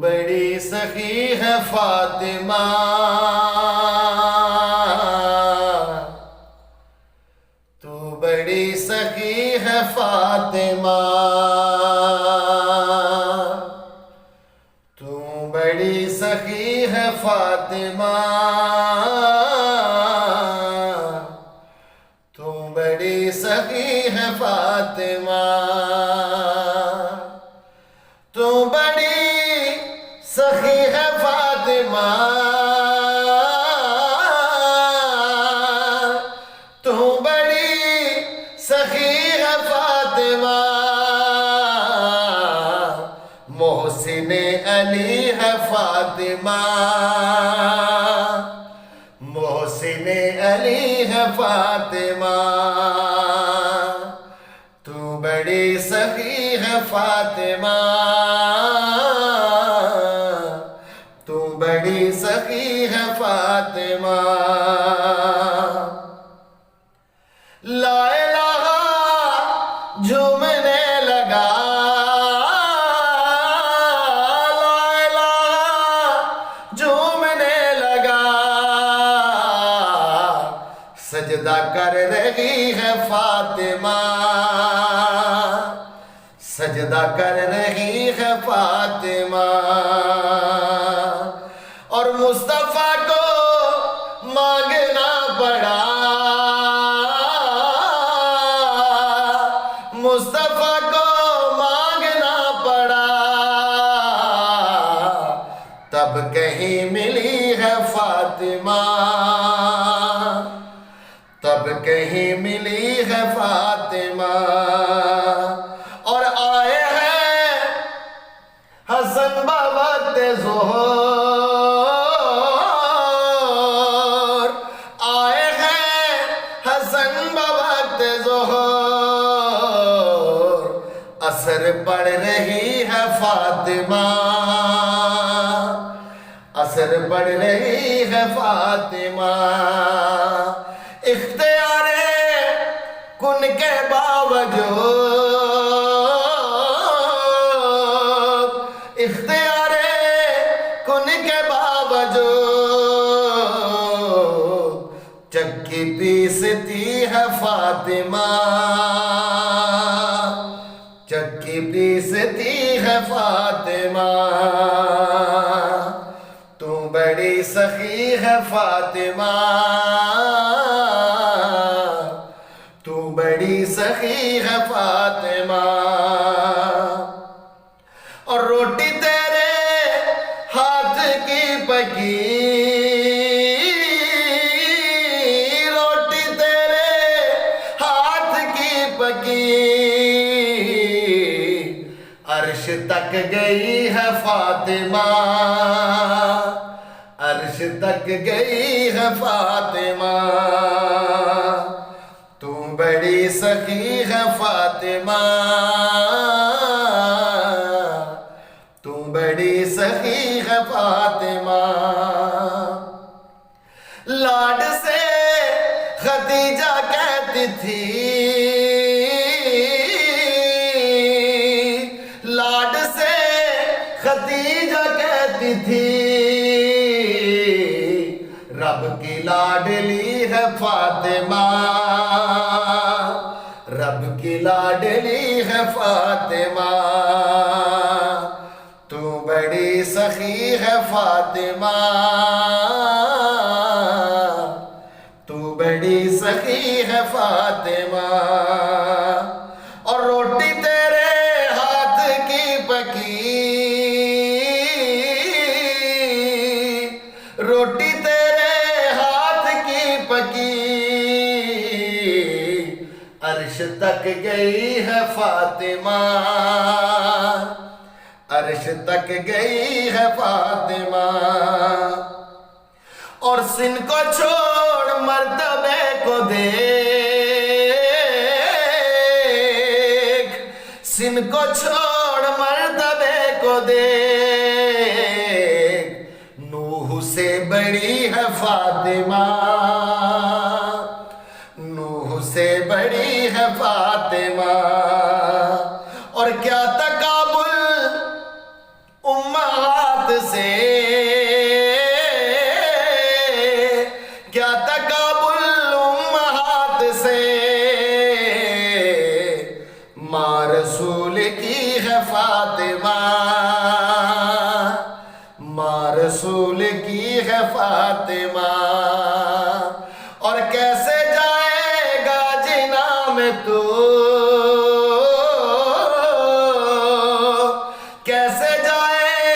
बड़ी सखी है फातिमा, तू बड़ी सखी है फातिमा, तू बड़ी सखी है फातिमा, तू बड़ी सखी है फातिमा, तू बड़ी सखी है फातिमा, तू बड़ी सखी है फातिमा, मोहसिन अली है फातिमा, मोहसिन अली है फातिमा, तू बड़ी सखी है फातिमा, तू बड़ी सखी है फातिमा। ला इलाहा झूमने लगा, ला इलाहा झूमने लगा, सजदा कर रही है फातिमा, सजदा कर रही है फातिमा, और मुस्तफा को मांगना पड़ा, मुस्तफा को मांगना पड़ा, तब कहीं मिली है फातिमा, तब कहीं मिली है फातिमा, और आए हैं हसन बवक्त ज़ोहर, आए हैं हसन बवक्त ज़ोहर, असर पड़ रही है फातिमा, असर पड़ रही है फातिमा, इख्तियारे कुन के बावजूद, इख्तियारे कुन के बावजूद, चक्की पीसती है फातिमा, चक्की पीसती है फातिमा, तू बड़ी सखी है फातिमा, तू बड़ी सखी है फातिमा, और रोटी तेरे हाथ की पकी, रोटी तेरे हाथ की पकी, अर्श तक गई है फातिमा, अर्श तक गई है फातिमा, तू बड़ी सखी है फातिमा, तू बड़ी सखी है फातिमा, लाड से खदीजा कहती थी, लाड से खदीजा कहती थी, रब की लाडली है फातिमा, रब की लाडली है फातिमा, तू बड़ी सखी है फातिमा, तू बड़ी सखी है फातिमा, और रोटी तेरे हाथ की पकी, रोटी तेरे हाथ की पकी, अर्श तक गई है फातिमा, अर्श तक गई है फातिमा, और सिन को छोड़ मर्तबे को देख, सिन को छोड़ मर्तबे को देख, नूह से बड़ी है फातिमा, नूह से बड़ी है फातिमा, और क्या तकाबुल उम्महात से क्या तकाबुल उम्महात से, माँ रसूल की है फातिमा, माँ रसूल की है फातिमा। और कैसे जाएगा जिना में तू